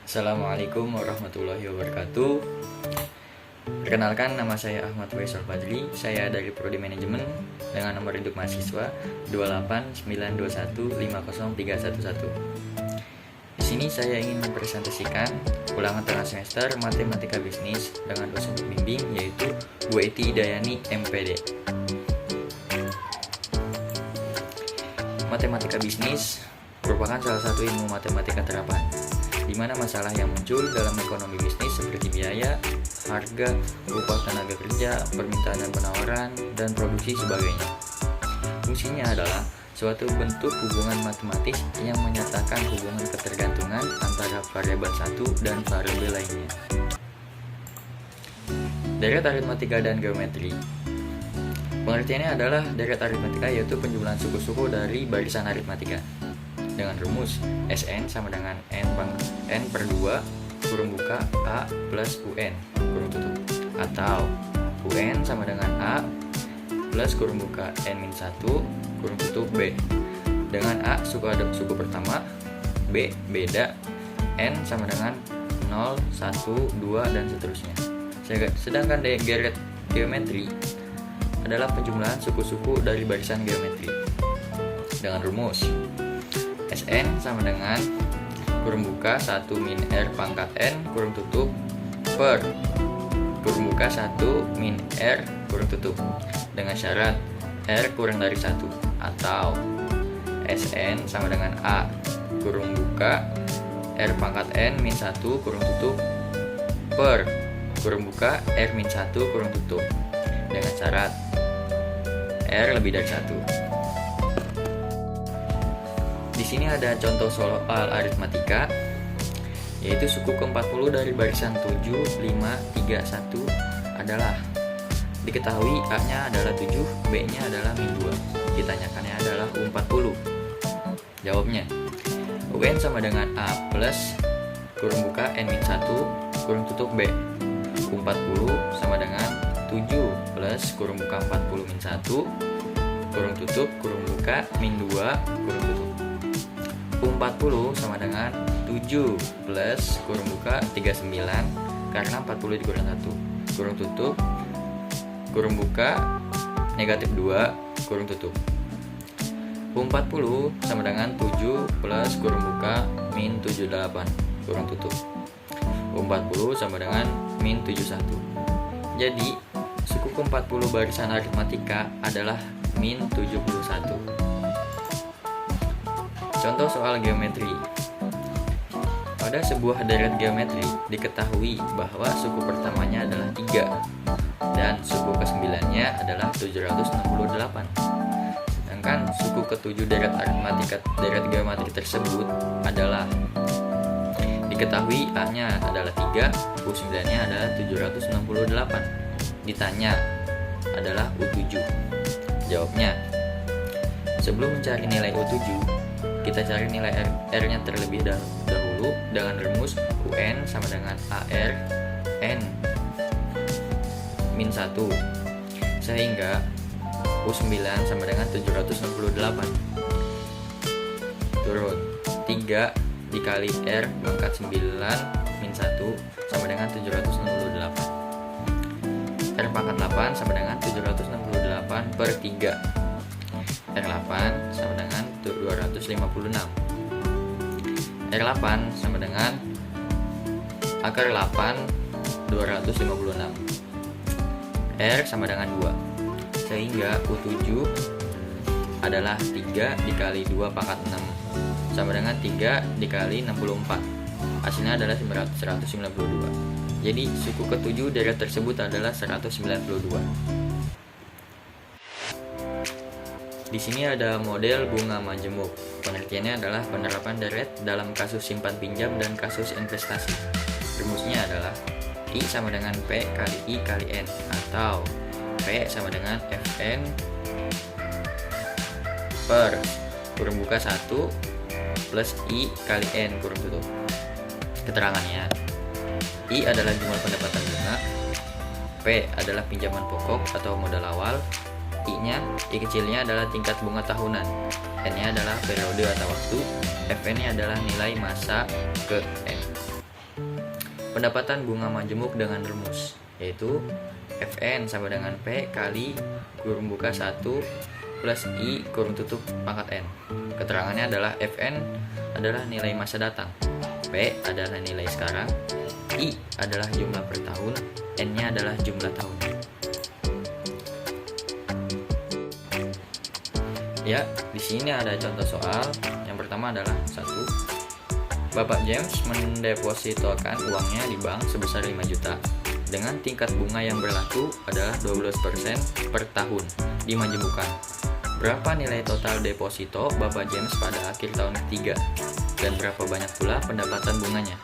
Assalamualaikum warahmatullahi wabarakatuh. Perkenalkan, nama saya Ahmad Faisal Fadli. Saya dari Prodi Manajemen dengan nomor induk mahasiswa 28921503111. Di sini saya ingin mempresentasikan ulangan tengah semester Matematika Bisnis dengan dosen pembimbing yaitu Bu Eti Dayani MPD. Matematika bisnis merupakan salah satu ilmu matematika terapan, di mana masalah yang muncul dalam ekonomi bisnis seperti biaya, harga, upah tenaga kerja, permintaan dan penawaran, dan produksi sebagainya. Fungsinya adalah suatu bentuk hubungan matematis yang menyatakan hubungan ketergantungan antara variabel satu dan variabel lainnya. Deret aritmatika dan geometri. Pengertiannya adalah deret aritmatika yaitu penjumlahan suku-suku dari barisan aritmatika dengan rumus Sn sama dengan n per 2 kurung buka A plus UN kurung tutup, atau UN sama dengan A plus kurung buka n-1 kurung tutup B, dengan A suku pertama, B beda, N sama dengan 0, 1, 2, dan seterusnya. Sedangkan deret geometri adalah penjumlahan suku-suku dari barisan geometri dengan rumus Sn sama dengan kurung buka 1 min R pangkat N kurung tutup per kurung buka 1 min R kurung tutup dengan syarat R kurang dari 1, atau Sn sama dengan A kurung buka R pangkat N min 1 kurung tutup per kurung buka R min 1 kurung tutup dengan syarat R lebih dari 1. Di sini ada contoh soal aritmatika, yaitu suku ke-40 dari barisan 7, 5, 3, 1 adalah diketahui A-nya adalah 7, B-nya adalah min 2. Ditanyakannya adalah U40. Jawabnya, UN sama dengan A plus kurung buka N-1 kurung tutup B. U40 sama dengan 7 plus kurung buka 40 min 1 kurung tutup kurung buka min 2 kurung tutup. U40 sama dengan 7 plus kurung buka 39 karena 40 dikurang 1 kurung tutup kurung buka negatif 2 kurung tutup. U40 sama dengan 7 plus kurung buka min 78 kurung tutup. U40 sama dengan min 71. Jadi suku ke-40 barisan aritmatika adalah min 71. Contoh soal geometri. Pada sebuah deret geometri diketahui bahwa suku pertamanya adalah 3 dan suku ke-9-nya adalah 768. Sedangkan suku ke-7 deret geometri tersebut adalah diketahui A-nya adalah 3, U9-nya adalah 768. Ditanya adalah U7. Jawabnya, sebelum mencari nilai U7, kita cari nilai R-nya terlebih dahulu dengan rumus UN sama dengan AR N min 1, sehingga U9 sama dengan 768 turun 3 dikali R pangkat 9 min 1 sama dengan 768. R pangkat 8 sama dengan 768 per 3. R8 sama dengan 256. R8 sama dengan akar 8 256. R sama dengan 2, sehingga U7 adalah 3 dikali 2 pangkat 6 sama dengan 3 dikali 64. Hasilnya adalah 192. Jadi suku ke-7 deret tersebut adalah 192. Di sini ada model bunga majemuk. Pengertiannya adalah penerapan deret dalam kasus simpan pinjam dan kasus investasi. Rumusnya adalah I sama dengan P kali I kali N, atau P sama dengan Fn per kurung buka 1 plus I kali N kurung tutup. Keterangannya, I adalah jumlah pendapatan bunga, P adalah pinjaman pokok atau modal awal, I kecilnya adalah tingkat bunga tahunan, N-nya adalah periode atau waktu, Fn-nya adalah nilai masa ke N. pendapatan bunga majemuk dengan rumus, yaitu Fn sama dengan P kali kurung buka 1 plus I kurung tutup pangkat N. Keterangannya adalah Fn adalah nilai masa datang, P adalah nilai sekarang, I adalah jumlah per tahun, N-nya adalah jumlah tahun. Ya, di sini ada contoh soal. Yang pertama adalah 1. Bapak James mendepositokan uangnya di bank sebesar 5 juta dengan tingkat bunga yang berlaku adalah 12% per tahun dimajemukan. Berapa nilai total deposito Bapak James pada akhir tahun ketiga dan berapa banyak pula pendapatan bunganya?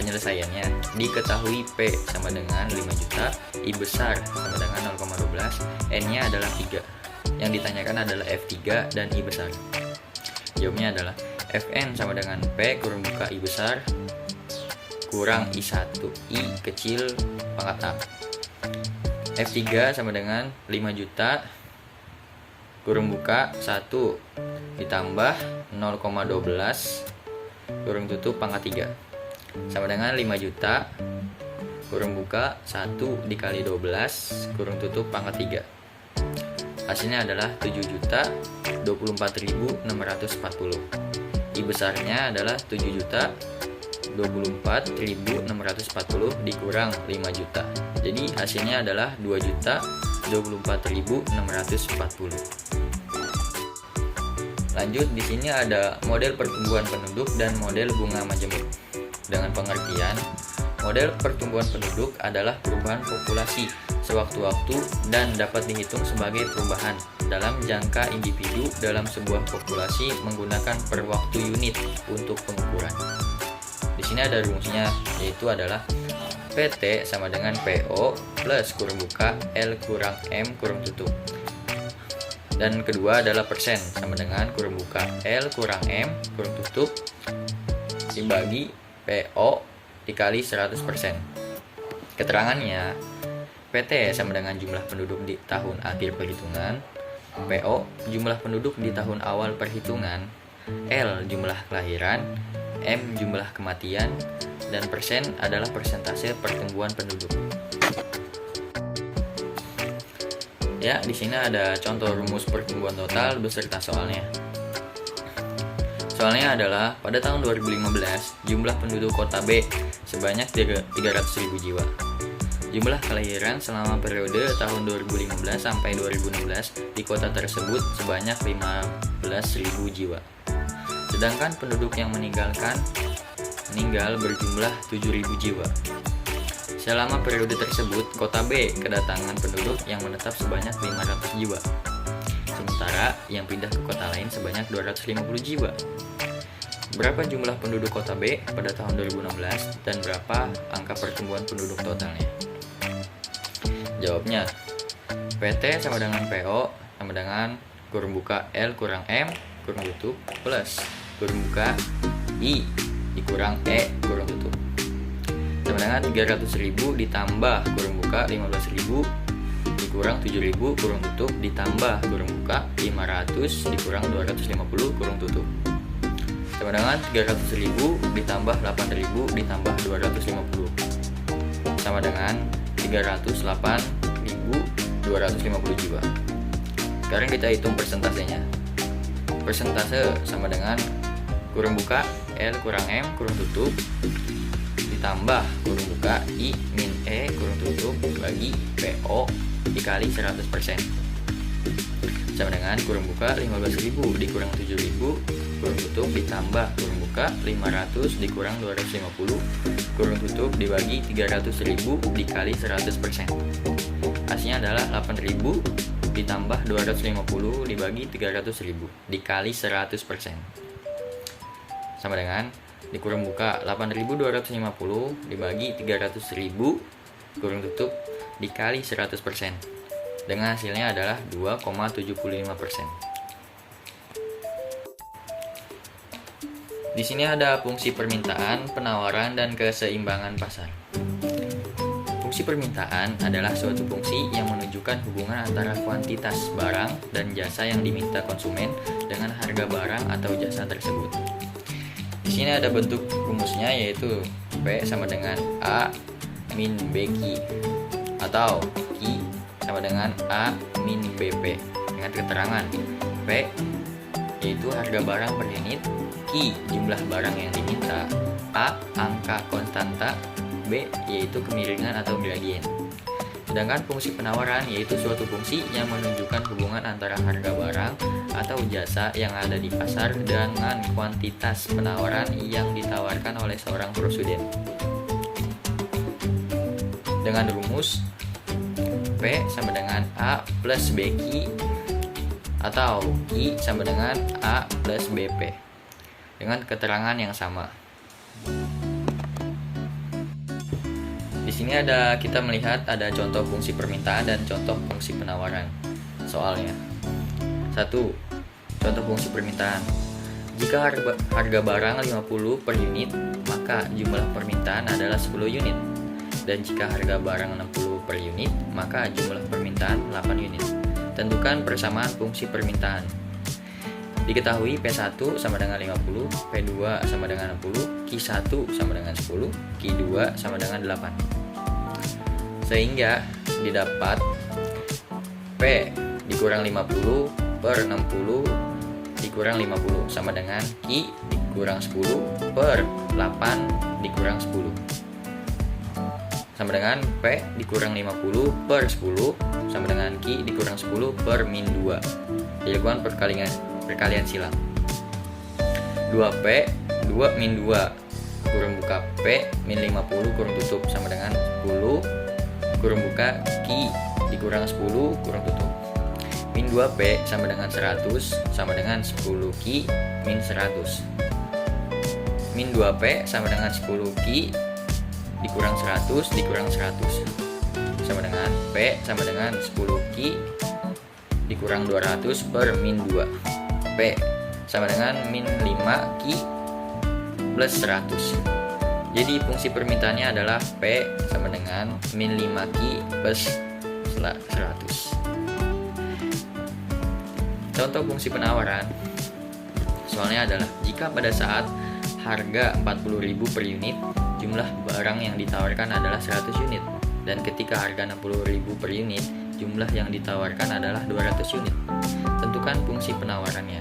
Penyelesaiannya, diketahui P sama dengan 5 juta, I besar sama dengan 0,12, N-nya adalah 3. Yang ditanyakan adalah F3 dan I besar. Jawabnya adalah Fn sama dengan P kurung buka I besar kurang I1 I kecil pangkat A. F3 sama dengan 5 juta kurung buka 1 ditambah 0,12 kurung tutup pangkat 3 sama dengan 5 juta kurung buka 1 dikali 12 kurung tutup pangkat 3. Hasilnya adalah 7.024.640. I besarnya adalah 7.024.640 dikurang 5 juta. Jadi hasilnya adalah 2.024.640. Lanjut, di sini ada model pertumbuhan penduduk dan model bunga majemuk. Dengan pengertian, model pertumbuhan penduduk adalah perubahan populasi sewaktu-waktu dan dapat dihitung sebagai perubahan dalam jangka individu dalam sebuah populasi menggunakan per waktu unit untuk pengukuran. Di sini ada rumusnya, yaitu adalah PT sama dengan PO plus kurung buka L kurang M kurung tutup. Dan kedua adalah persen sama dengan kurung buka L kurang M kurung tutup dibagi PO dikali 100%. Keterangannya, PT sama dengan jumlah penduduk di tahun akhir perhitungan, PO jumlah penduduk di tahun awal perhitungan, L jumlah kelahiran, M jumlah kematian, dan persen adalah persentase pertumbuhan penduduk. Ya, di sini ada contoh rumus pertumbuhan total beserta soalnya. Soalnya adalah pada tahun 2015 jumlah penduduk kota B sebanyak 300.000 jiwa. Jumlah kelahiran selama periode tahun 2015 sampai 2016 di kota tersebut sebanyak 15.000 jiwa. Sedangkan penduduk yang meninggal berjumlah 7.000 jiwa. Selama periode tersebut, kota B kedatangan penduduk yang menetap sebanyak 500 jiwa. Sementara yang pindah ke kota lain sebanyak 250 jiwa. Berapa jumlah penduduk kota B pada tahun 2016 dan berapa angka pertumbuhan penduduk totalnya? Jawabnya, PT sama dengan PO sama dengan kurung buka L kurang M kurung tutup plus kurung buka I dikurang E kurung tutup sama dengan 300.000 ditambah kurung buka 15.000 dikurang 7.000 kurung tutup ditambah kurung buka 500 dikurang 250 kurung tutup sama dengan 300.000 ditambah 8.000 ditambah 250 sama dengan 308.250 jiwa. Sekarang kita hitung persentasenya. Persentase sama dengan kurung buka L kurang M kurung tutup ditambah kurung buka I min E kurung tutup bagi PO dikali 100%. Sama dengan kurung buka 15.000 dikurang 7.000 kurung tutup ditambah kurung buka 500 dikurang 250 kurung tutup dibagi 300.000 dikali 100%. Hasilnya adalah 8.000 ditambah 250 dibagi 300.000 dikali 100%. Sama dengan dikurung buka 8.250 dibagi 300.000 kurung tutup dikali 100%. Dengan hasilnya adalah 2,75%. Di sini ada fungsi permintaan, penawaran, dan keseimbangan pasar. Fungsi permintaan adalah suatu fungsi yang menunjukkan hubungan antara kuantitas barang dan jasa yang diminta konsumen dengan harga barang atau jasa tersebut. Di sini ada bentuk rumusnya, yaitu P sama dengan A min BQ, atau Q sama dengan A min BP dengan keterangan P yaitu harga barang per unit, Q jumlah barang yang diminta, A angka konstanta, B yaitu kemiringan atau gradien. Sedangkan fungsi penawaran yaitu suatu fungsi yang menunjukkan hubungan antara harga barang atau jasa yang ada di pasar dengan kuantitas penawaran yang ditawarkan oleh seorang konsumen. Dengan rumus P sama dengan A plus BQ atau I sama dengan A plus BP dengan keterangan yang sama. Di sini kita melihat ada contoh fungsi permintaan dan contoh fungsi penawaran. Soalnya 1. Contoh fungsi permintaan. Jika harga barang 50 per unit, maka jumlah permintaan adalah 10 unit. Dan jika harga barang 60 per unit, maka jumlah permintaan 8 unit. Tentukan persamaan fungsi permintaan. Diketahui P1 sama dengan 50, P2 sama dengan 60, Q1 sama dengan 10, Q2 sama dengan 8. Sehingga didapat P dikurang 50 per 60 dikurang 50 sama dengan Q dikurang 10 per 8 dikurang 10 sama dengan P dikurang 50 per 10 sama dengan Q dikurang 10 per min 2. Dilakukan perkalian silang. 2P 2 min 2 kurung buka P min 50 kurung tutup sama dengan 10 kurung buka Q dikurang 10 kurung tutup. Min 2P sama dengan 100 sama dengan 10Q min 100. Min 2P sama dengan 10Q dikurang 100 dikurang 100 sama dengan P sama dengan 10Q dikurang 200 per min 2. P sama dengan min 5Q plus 100. Jadi fungsi permintaannya adalah P sama dengan min 5Q plus 100. Contoh fungsi penawaran. Soalnya adalah jika pada saat harga 40.000 per unit, jumlah barang yang ditawarkan adalah 100 unit. Dan ketika harga 60.000 per unit, jumlah yang ditawarkan adalah 200 unit. Tentukan fungsi penawarannya.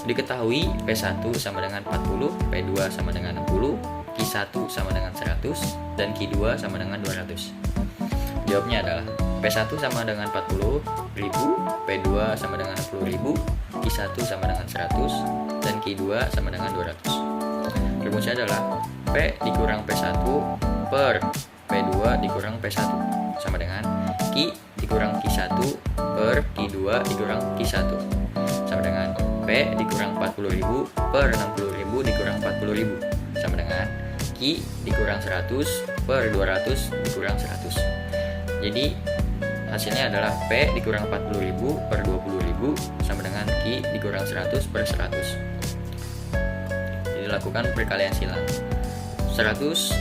Diketahui P1 sama dengan 40, P2 sama dengan 60, Q1 sama dengan 100, dan Q2 sama dengan 200. Jawabnya adalah P1 sama dengan 40.000, P2 sama dengan 60.000, Q1 sama dengan 100, dan Q2 sama dengan 200. Rumusnya adalah P dikurang P1 per P2 dikurang P1 sama dengan Q dikurang Q1 per Q2 dikurang Q1 sama dengan P dikurang 40.000 per 60.000 dikurang 40.000 sama dengan Q dikurang 100 per 200 dikurang 100. Jadi hasilnya adalah P dikurang 40.000 per 20.000 sama dengan Q dikurang 100 per 100. Jadi lakukan perkalian silang. 100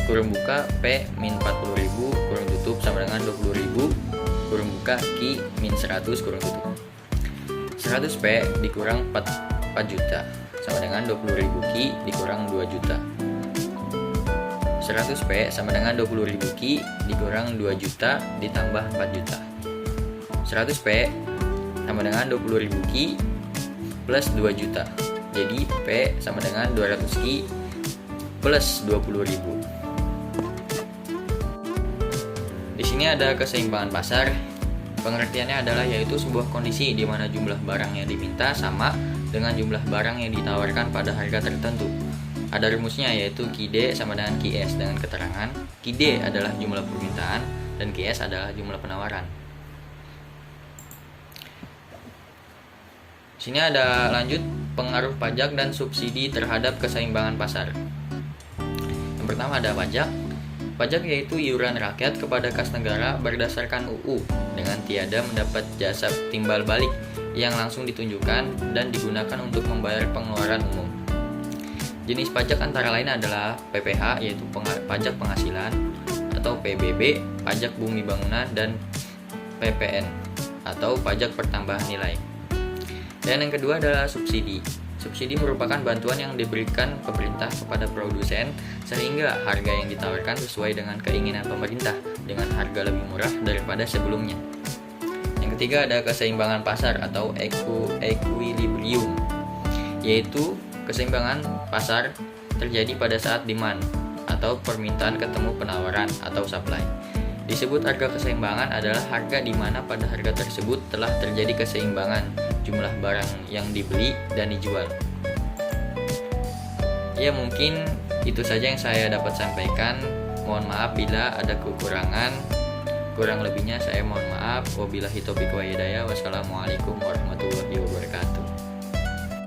kurung buka P min 40.000 kurung tutup sama dengan 20.000 kurung buka Q min 100 kurung tutup. 100 P dikurang 4 juta sama dengan 20.000 Q dikurang 2 juta. 100 P sama dengan 20.000 Q dikurang 2 juta ditambah 4 juta. 100 P sama dengan 20.000 Q plus 2 juta. Jadi P sama dengan 200 Q plus 20.000. Di sini ada keseimbangan pasar. Pengertiannya adalah yaitu sebuah kondisi di mana jumlah barang yang diminta sama dengan jumlah barang yang ditawarkan pada harga tertentu. Ada rumusnya yaitu QD sama dengan QS dengan keterangan QD adalah jumlah permintaan dan QS adalah jumlah penawaran. Sini ada lanjut pengaruh pajak dan subsidi terhadap keseimbangan pasar. Yang pertama ada pajak. Pajak yaitu iuran rakyat kepada kas negara berdasarkan UU dengan tiada mendapat jasa timbal balik yang langsung ditunjukkan dan digunakan untuk membayar pengeluaran umum. Jenis pajak antara lain adalah PPH yaitu pajak penghasilan atau PBB pajak bumi bangunan dan PPN atau pajak pertambahan nilai. Dan yang kedua adalah subsidi. Subsidi merupakan bantuan yang diberikan pemerintah kepada produsen sehingga harga yang ditawarkan sesuai dengan keinginan pemerintah dengan harga lebih murah daripada sebelumnya. Yang ketiga ada keseimbangan pasar atau equilibrium, yaitu keseimbangan pasar terjadi pada saat demand atau permintaan ketemu penawaran atau supply. Disebut harga keseimbangan adalah harga di mana pada harga tersebut telah terjadi keseimbangan jumlah barang yang dibeli dan dijual. Ya, mungkin itu saja yang saya dapat sampaikan. Mohon maaf bila ada kekurangan. Kurang lebihnya saya mohon maaf. Wabillahi taufiq wa hidayah. Wassalamualaikum warahmatullahi wabarakatuh.